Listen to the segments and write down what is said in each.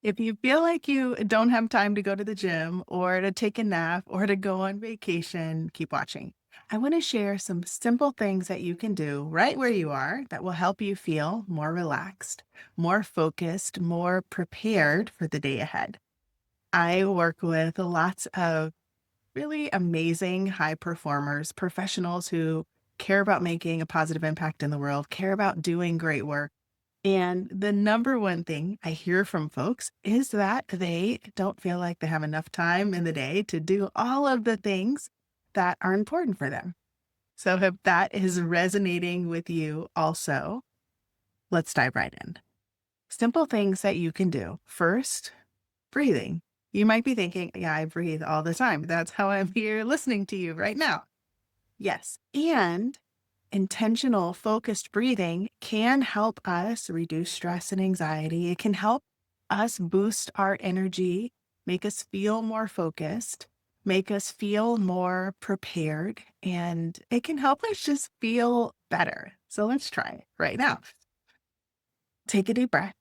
If you feel like you don't have time to go to the gym or to take a nap or to go on vacation, keep watching. I want to share some simple things that you can do right where you are that will help you feel more relaxed, more focused, more prepared for the day ahead. I work with lots of really amazing high performers, professionals who care about making a positive impact in the world, care about doing great work. And the number one thing I hear from folks is that they don't feel like they have enough time in the day to do all of the things that are important for them. So, if that is resonating with you also, let's dive right in. Simple things that you can do. First, breathing. You might be thinking, yeah, I breathe all the time. That's how I'm here listening to you right now. Yes. And intentional, focused breathing can help us reduce stress and anxiety. It can help us boost our energy, make us feel more focused, make us feel more prepared, and it can help us just feel better. So let's try it right now. Take a deep breath.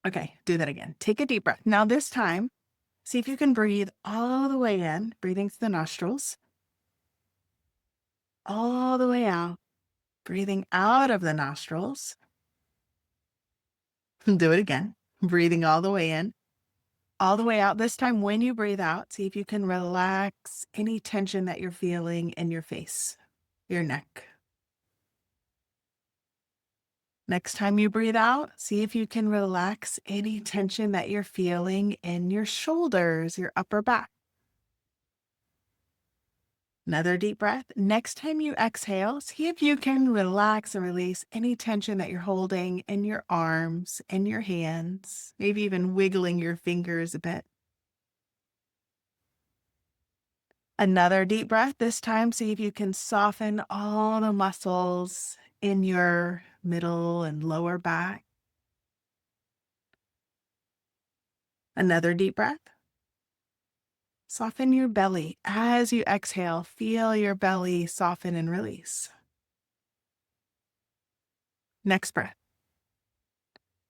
Okay, do that again. Take a deep breath. Now, this time, see if you can breathe all the way in, breathing through the nostrils, all the way out, breathing out of the nostrils. Do it again. Breathing all the way in, all the way out. This time, when you breathe out, see if you can relax any tension that you're feeling in your face, your neck. Next time you breathe out, see if you can relax any tension that you're feeling in your shoulders, your upper back. Another deep breath. Next time you exhale, see if you can relax and release any tension that you're holding in your arms and your hands, maybe even wiggling your fingers a bit. Another deep breath. This time, see if you can soften all the muscles in your middle and lower back. Another deep breath. Soften your belly. As you exhale, feel your belly soften and release. Next breath.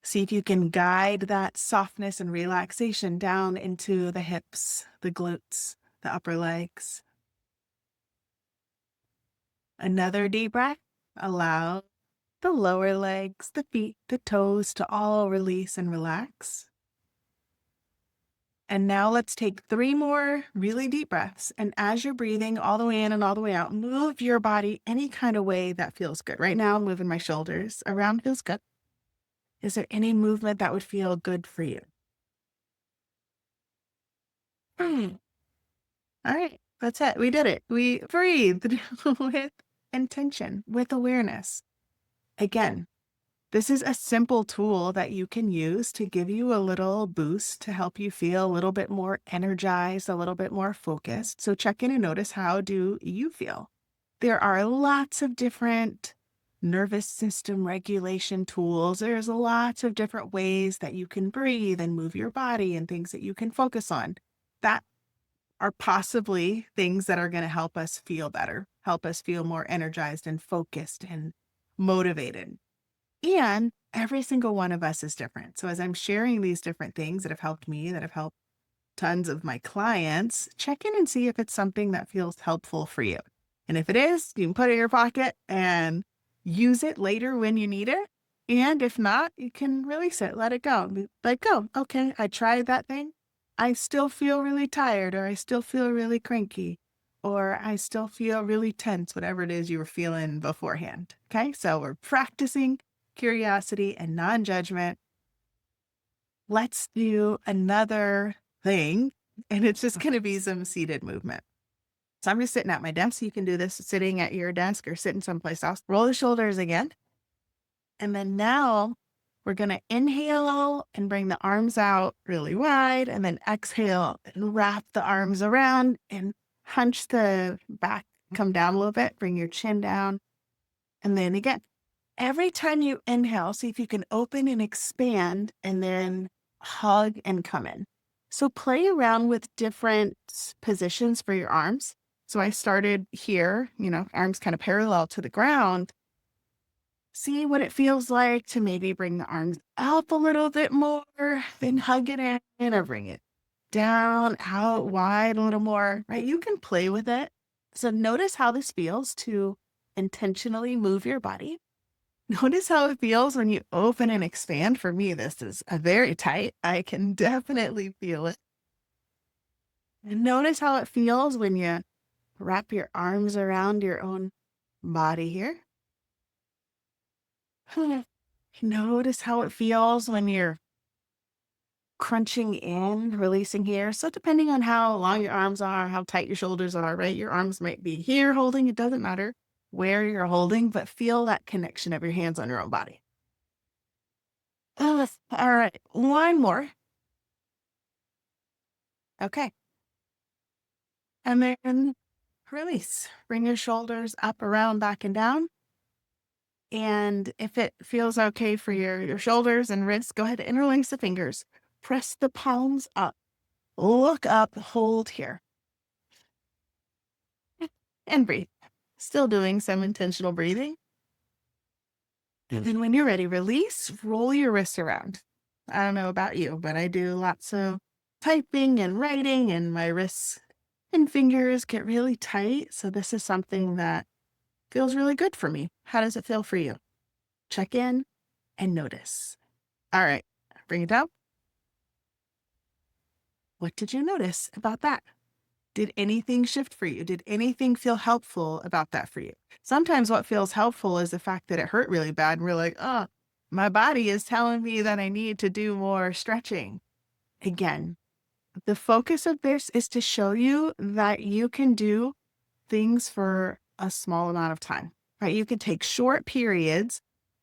See if you can guide that softness and relaxation down into the hips, the glutes, the upper legs. Another deep breath. Allow the lower legs, the feet, the toes to all release and relax. And now let's take 3 more really deep breaths. And as you're breathing all the way in and all the way out, move your body any kind of way that feels good. Right now, I'm moving my shoulders around feels good. Is there any movement that would feel good for you? Hmm. All right, that's it. We did it. We breathed with intention, with awareness. Again, this is a simple tool that you can use to give you a little boost to help you feel a little bit more energized, a little bit more focused. So check in and notice, how do you feel? There are lots of different nervous system regulation tools. There's lots of different ways that you can breathe and move your body and things that you can focus on that are possibly things that are going to help us feel better, help us feel more energized and focused and motivated. And every single one of us is different. So as I'm sharing these different things that have helped me, that have helped tons of my clients, check in and see if it's something that feels helpful for you. And if it is, you can put it in your pocket and use it later when you need it. And if not, you can release it, let it go. Let go. Okay, I tried that thing. I still feel really tired, or I still feel really cranky, or I still feel really tense, whatever it is you were feeling beforehand. Okay, so we're practicing curiosity and non judgment. Let's do another thing, and it's just going to be some seated movement. So I'm just sitting at my desk. You can do this sitting at your desk or sitting someplace else. Roll the shoulders again. And then now we're going to inhale and bring the arms out really wide, and then exhale and wrap the arms around and hunch the back, come down a little bit, bring your chin down. And then again, every time you inhale, see if you can open and expand and then hug and come in. So play around with different positions for your arms. So I started here, arms kind of parallel to the ground. See what it feels like to maybe bring the arms up a little bit more, then hug it in or bring it down, out wide a little more, right? You can play with it. So notice how this feels to intentionally move your body. Notice how it feels when you open and expand. For me, this is a very tight. I can definitely feel it. And notice how it feels when you wrap your arms around your own body here. Notice how it feels when you're crunching in, releasing here. So depending on how long your arms are, how tight your shoulders are, right? Your arms might be here holding, it doesn't matter where you're holding, but feel that connection of your hands on your own body. All right, one more. Okay. And then release. Bring your shoulders up, around, back, and down. And if it feels okay for your shoulders and wrists, go ahead and interlace the fingers. Press the palms up. Look up, hold here, and breathe. Still doing some intentional breathing. And then when you're ready, release, roll your wrists around. I don't know about you, but I do lots of typing and writing, and my wrists and fingers get really tight. So this is something that feels really good for me. How does it feel for you? Check in and notice. All right, bring it down. What did you notice about that? Did anything shift for you? Did anything feel helpful about that for you? Sometimes what feels helpful is the fact that it hurt really bad. And we're like, oh, my body is telling me that I need to do more stretching. Again, the focus of this is to show you that you can do things for a small amount of time, right? You can take short periods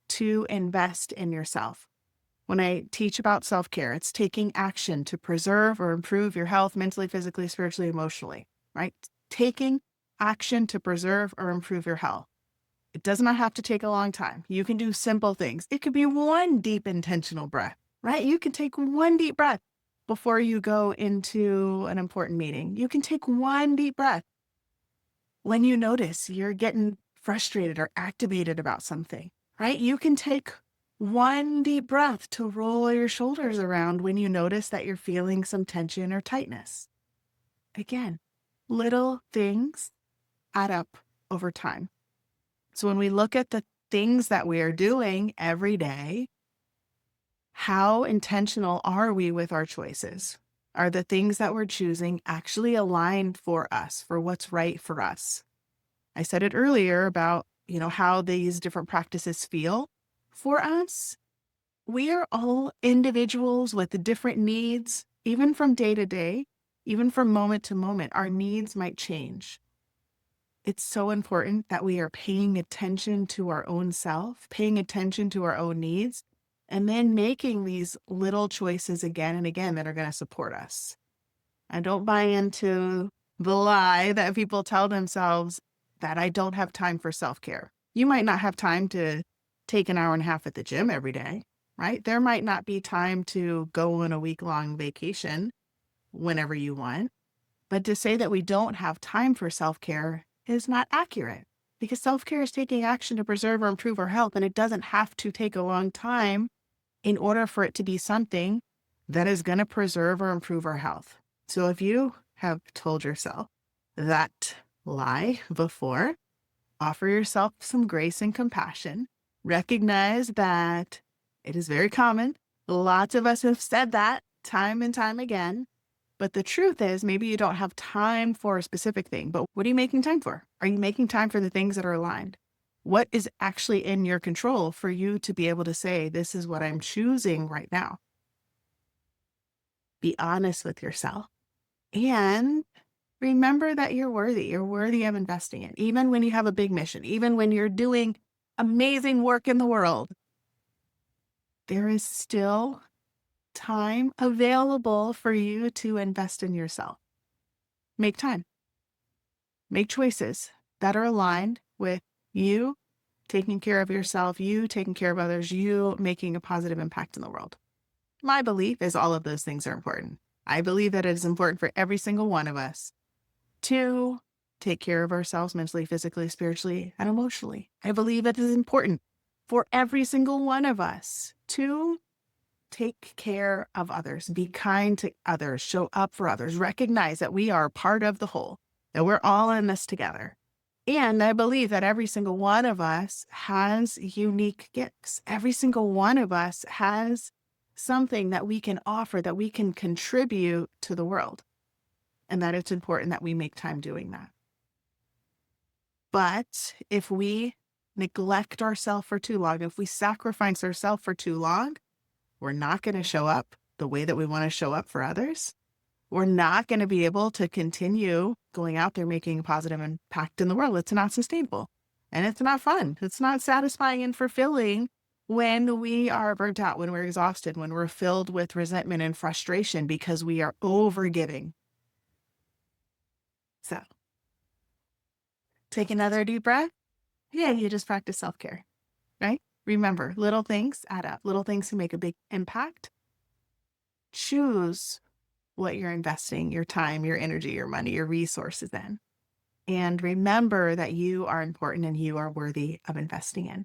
to invest in yourself. When I teach about self-care, it's taking action to preserve or improve your health mentally, physically, spiritually, emotionally, right? Taking action to preserve or improve your health. It does not have to take a long time. You can do simple things. It could be one deep intentional breath, right? You can take one deep breath before you go into an important meeting. You can take one deep breath when you notice you're getting frustrated or activated about something, right? You can take one deep breath to roll your shoulders around when you notice that you're feeling some tension or tightness. Again, little things add up over time. So when we look at the things that we are doing every day, how intentional are we with our choices? Are the things that we're choosing actually aligned for us, for what's right for us? I said it earlier about, how these different practices feel for us. We are all individuals with different needs, even from day to day, even from moment to moment. Our needs might change. It's so important that we are paying attention to our own self, paying attention to our own needs, and then making these little choices again and again that are going to support us. I don't buy into the lie that people tell themselves that I don't have time for self-care. You might not have time to take an hour and a half at the gym every day, right? There might not be time to go on a week-long vacation whenever you want. But to say that we don't have time for self-care is not accurate, because self-care is taking action to preserve or improve our health, and it doesn't have to take a long time in order for it to be something that is going to preserve or improve our health. So if you have told yourself that lie before, offer yourself some grace and compassion. Recognize that it is very common. Lots of us have said that time and time again. But the truth is, maybe you don't have time for a specific thing, but what are you making time for? Are you making time for the things that are aligned? What is actually in your control for you to be able to say, this is what I'm choosing right now? Be honest with yourself and remember that you're worthy. You're worthy of investing in, even when you have a big mission, even when you're doing amazing work in the world. There is still time available for you to invest in yourself. Make time. Make choices that are aligned with you taking care of yourself, you taking care of others, you making a positive impact in the world. My belief is all of those things are important. I believe that it is important for every single one of us to take care of ourselves mentally, physically, spiritually, and emotionally. I believe it is important for every single one of us to take care of others, be kind to others, show up for others, recognize that we are part of the whole, that we're all in this together. And I believe that every single one of us has unique gifts. Every single one of us has something that we can offer, that we can contribute to the world, and that it's important that we make time doing that. But if we neglect ourselves for too long, if we sacrifice ourselves for too long, we're not going to show up the way that we want to show up for others. We're not going to be able to continue going out there making a positive impact in the world. It's not sustainable and it's not fun. It's not satisfying and fulfilling when we are burnt out, when we're exhausted, when we're filled with resentment and frustration because we are over giving. So take another deep breath. Yeah, you just practice self-care, right? Remember, little things add up. Little things can make a big impact. Choose what you're investing your time, your energy, your money, your resources in. And remember that you are important and you are worthy of investing in.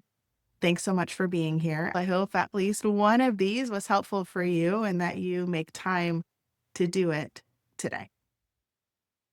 Thanks so much for being here. I hope at least one of these was helpful for you and that you make time to do it today.